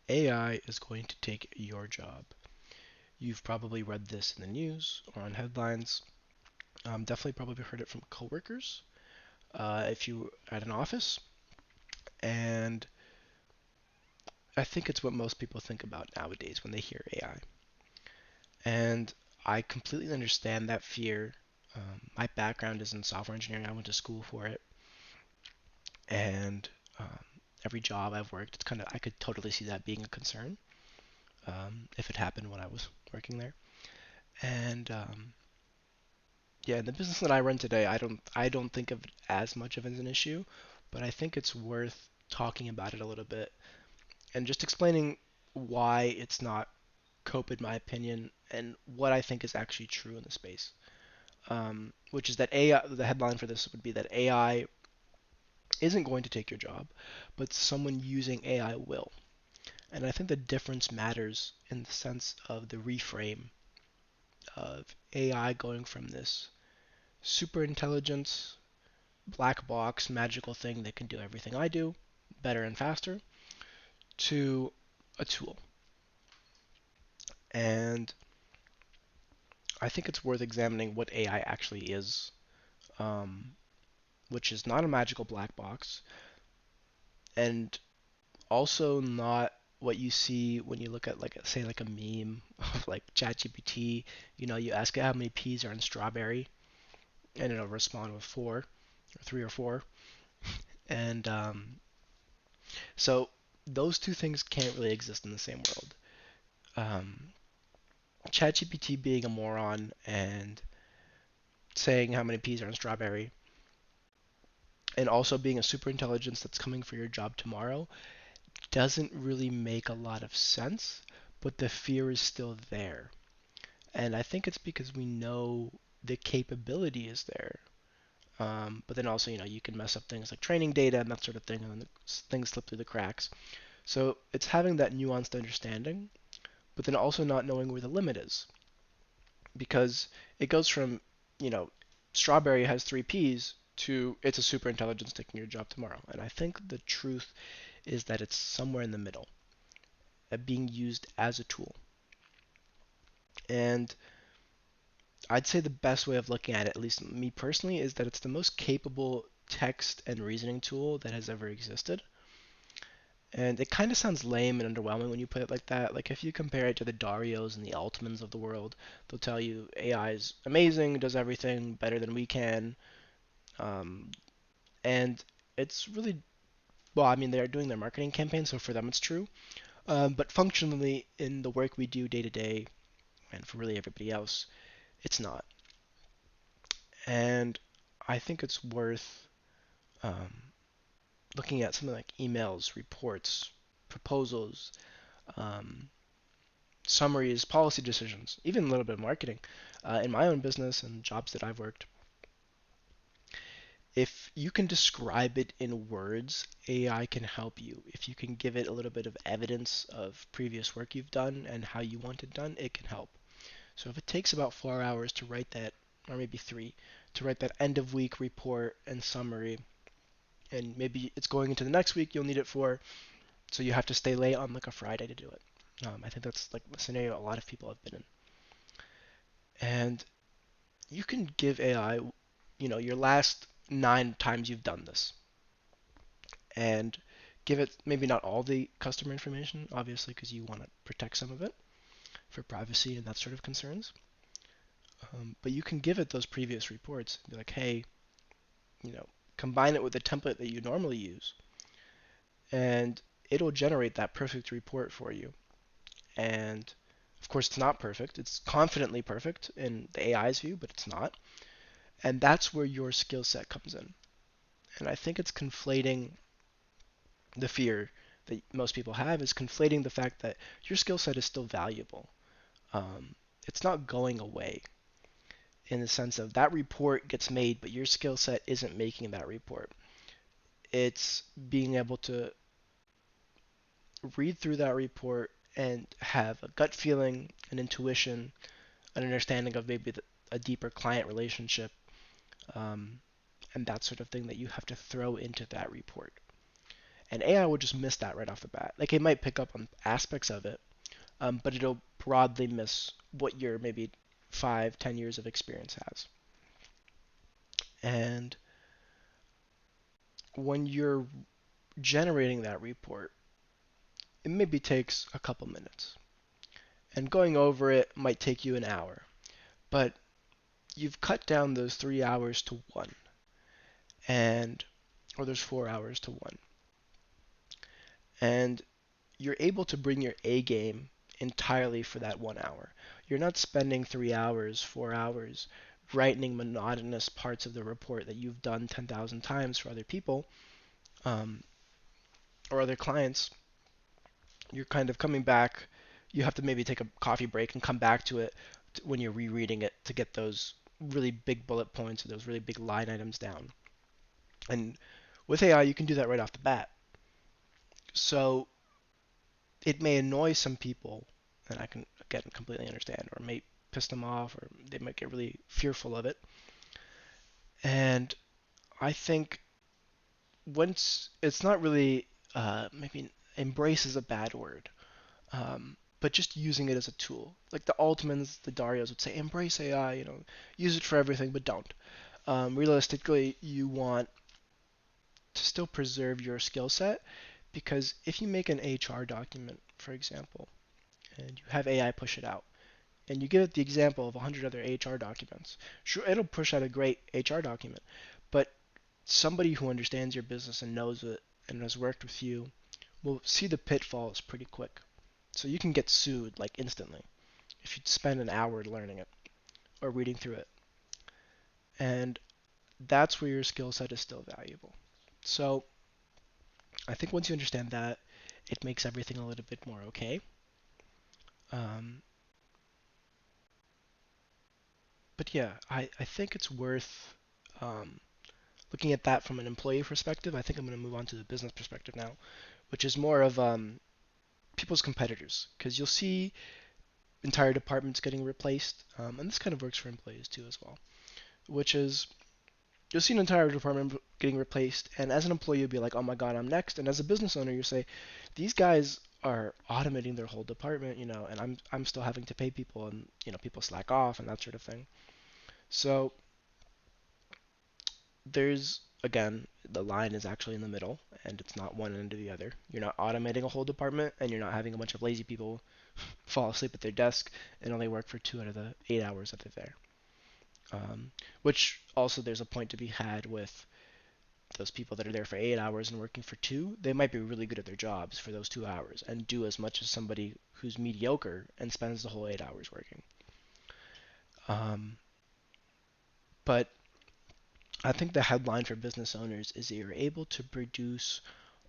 AI is going to take your job. You've probably read this in the news or on headlines. Definitely probably heard it from coworkers if you are at an office. And I think it's what most people think about nowadays when they hear AI. And I completely understand that fear. My background is in software engineering. I went to school for it. And um, every job I've worked, it's kind of, I could totally see that being a concern if it happened when I was working there. And yeah, in the business that I run today, I don't think of it as much of as an issue, but I think it's worth talking about it a little bit and just explaining why it's not cope, in my opinion, and what I think is actually true in the space. Which is that AI, the headline for this would be that AI isn't going to take your job, but someone using AI will. And I think the difference matters in the sense of the reframe of AI going from this super intelligence, black box, magical thing that can do everything I do better and faster to a tool. And I think it's worth examining what AI actually is, um, which is not a magical black box, and also not what you see when you look at like say like a meme of like ChatGPT. You know, you ask it how many peas are in strawberry, and it'll respond with four, or three or four. And so those two things can't really exist in the same world. Um, ChatGPT being a moron and saying how many peas are in strawberry, and also being a super intelligence that's coming for your job tomorrow doesn't really make a lot of sense, but the fear is still there. And I think it's because we know the capability is there. But then also, you can mess up things like training data and that sort of thing, and then things slip through the cracks. So it's having that nuanced understanding, but then also not knowing where the limit is. Because it goes from, you know, strawberry has three P's to it's a super intelligence taking your job tomorrow. And I think the truth is that it's somewhere in the middle, being used as a tool. And I'd say the best way of looking at it, at least me personally, is that it's the most capable text and reasoning tool that has ever existed. And it kind of sounds lame and underwhelming when you put it like that. Like if you compare it to the Darios and the Altmans of the world, they'll tell you AI is amazing, does everything better than we can, um, and it's really well. I mean, they're doing their marketing campaign, so for them it's true. But functionally, in the work we do day to day, and for really everybody else, it's not. And I think it's worth um, looking at something like emails, reports, proposals, um, summaries, policy decisions, even a little bit of marketing. In my own business and jobs that I've worked, if you can describe it in words, AI can help you. If you can give it a little bit of evidence of previous work you've done and how you want it done, it can help. So if it takes about 4 hours to write that, or maybe three, to write that end of week report and summary, and maybe it's going into the next week, you'll need it for, so you have to stay late on like a Friday to do it. I think that's like the scenario a lot of people have been in. And you can give AI, your last 9 times you've done this, and give it maybe not all the customer information, obviously, because you want to protect some of it for privacy and that sort of concerns. But you can give it those previous reports, be like, hey, you know, combine it with the template that you normally use, and it'll generate that perfect report for you. And of course, it's not perfect. It's confidently perfect in the AI's view, but it's not. And that's where your skill set comes in. And I think it's conflating the fear that most people have is conflating the fact that your skill set is still valuable. Um, it's not going away in the sense of that report gets made, but your skill set isn't making that report. It's being able to read through that report and have a gut feeling, an intuition, an understanding of maybe a deeper client relationship, um, and that sort of thing that you have to throw into that report. And AI will just miss that right off the bat. Like it might pick up on aspects of it, but it'll broadly miss what your maybe 5, 10 years of experience has. And when you're generating that report, it maybe takes a couple minutes. And going over it might take you an hour. But you've cut down those 3 hours to one, and or those 4 hours to one. And you're able to bring your A game entirely for that 1 hour. You're not spending 3 hours, 4 hours writing monotonous parts of the report that you've done 10,000 times for other people um, or other clients. You're kind of coming back. You have to maybe take a coffee break and come back to it when you're rereading it to get those really big bullet points or those really big line items down. And with AI, you can do that right off the bat. So it may annoy some people, and I can again completely understand, or it may piss them off, or they might get really fearful of it. And I think once it's not really maybe embrace is a bad word, but just using it as a tool. Like the Altmans, the Darios would say, embrace AI, use it for everything, but don't. Realistically, you want to still preserve your skill set because if you make an HR document, for example, and you have AI push it out, and you give it the example of 100 other HR documents, sure, it'll push out a great HR document, but somebody who understands your business and knows it and has worked with you will see the pitfalls pretty quick. So you can get sued like instantly if you spend an hour learning it or reading through it. And that's where your skill set is still valuable. So I think once you understand that, it makes everything a little bit more okay. Um, but yeah, I think it's worth um, looking at that from an employee perspective. I think I'm going to move on to the business perspective now, which is more of people's competitors. Because you'll see entire departments getting replaced, and this kind of works for employees too as well, which is you'll see an entire department getting replaced, and as an employee, you'll be like, oh my god, I'm next. And as a business owner, you say, these guys are automating their whole department, and I'm still having to pay people, and people slack off and that sort of thing. So there's again, the line is actually in the middle, and it's not one end or the other. You're not automating a whole department, and you're not having a bunch of lazy people fall asleep at their desk and only work for 2 out of the 8 hours that they're there. Which also there's a point to be had with those people that are there for 8 hours and working for two. They might be really good at their jobs for those 2 hours and do as much as somebody who's mediocre and spends the whole 8 hours working. Um, but I think the headline for business owners is that you're able to produce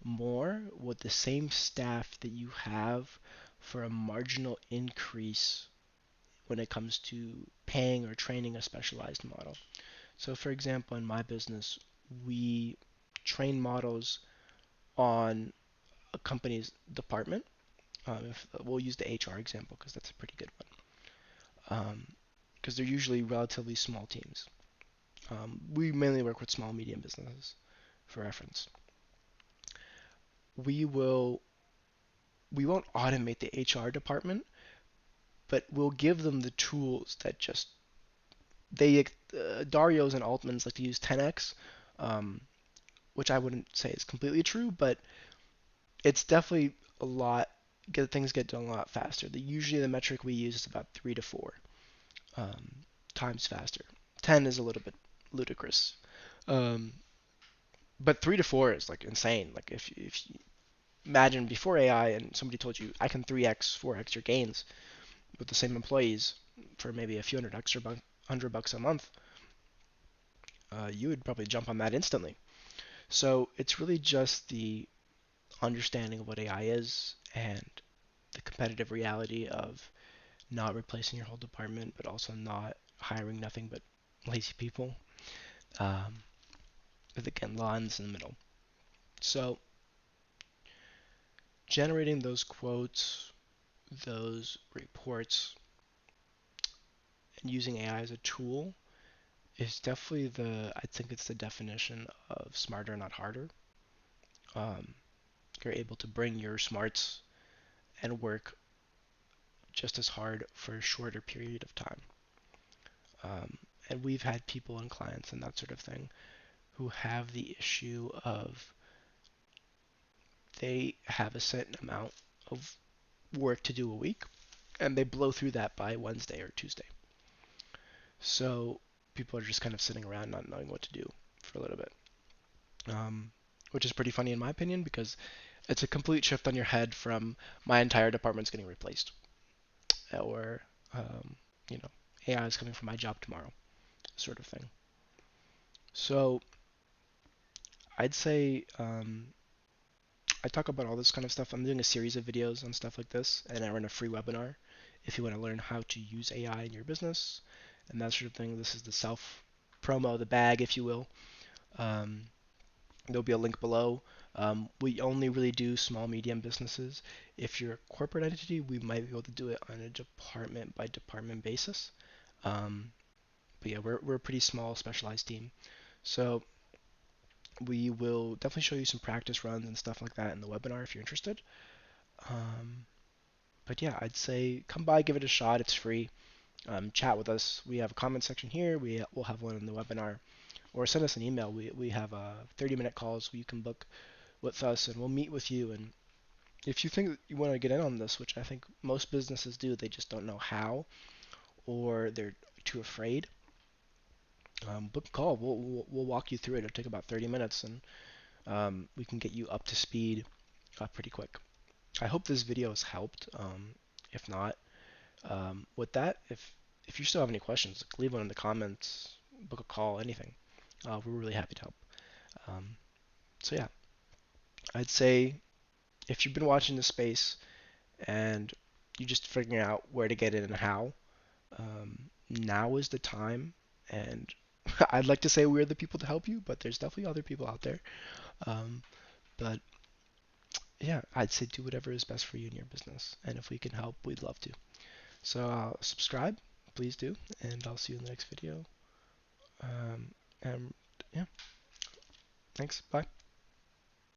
more with the same staff that you have for a marginal increase when it comes to paying or training a specialized model. So, for example, in my business, we train models on a company's department. If we'll use the HR example because that's a pretty good one. Because they're usually relatively small teams. We mainly work with small medium businesses, for reference. We will we won't automate the HR department, but we'll give them the tools that just they Darios and Altmans like to use 10x, um, which I wouldn't say is completely true, but it's definitely a lot. Things get done a lot faster. Usually the metric we use is about 3 to 4 um, times faster. 10 is a little bit ludicrous, um, but 3 to 4 is like insane. Like if you imagine before AI and somebody told you I can 3x, 4x your gains with the same employees for maybe a few $100 a month, you would probably jump on that instantly. So it's really just the understanding of what AI is and the competitive reality of not replacing your whole department, but also not hiring nothing but lazy people. Um, with again, lines in the middle. So generating those quotes, those reports, and using AI as a tool is definitely I think it's the definition of smarter, not harder. Um, you're able to bring your smarts and work just as hard for a shorter period of time. Um, and we've had people and clients and that sort of thing who have the issue of they have a certain amount of work to do a week and they blow through that by Wednesday or Tuesday. So people are just kind of sitting around not knowing what to do for a little bit, um, which is pretty funny in my opinion because it's a complete shift on your head from my entire department's getting replaced or um, you know AI is coming for my job tomorrow sort of thing. So I'd say I talk about all this kind of stuff. I'm doing a series of videos on stuff like this, and I run a free webinar if you want to learn how to use AI in your business and that sort of thing. This is the self promo, the bag, if you will. Um, there'll be a link below. We only really do small, medium businesses. If you're a corporate entity, we might be able to do it on a department by department basis. Um, but yeah, we're a pretty small, specialized team. So we will definitely show you some practice runs and stuff like that in the webinar if you're interested. Um, but yeah, I'd say come by, give it a shot. It's free. Chat with us. We have a comment section here. We'll have one in the webinar, or send us an email. We have 30-minute calls where you can book with us, and we'll meet with you. And if you think that you want to get in on this, which I think most businesses do, they just don't know how, or they're too afraid. Book a call. We'll walk you through it. It'll take about 30 minutes, and we can get you up to speed pretty quick. I hope this video has helped. If not, with that, if you still have any questions, leave one in the comments, book a call, anything. We're really happy to help. Um, so yeah, I'd say if you've been watching this space and you're just figuring out where to get in and how, now is the time. And I'd like to say we're the people to help you, but there's definitely other people out there. Um, but yeah, I'd say do whatever is best for you and your business. And if we can help, we'd love to. So subscribe, please do, and I'll see you in the next video. And yeah, thanks. Bye.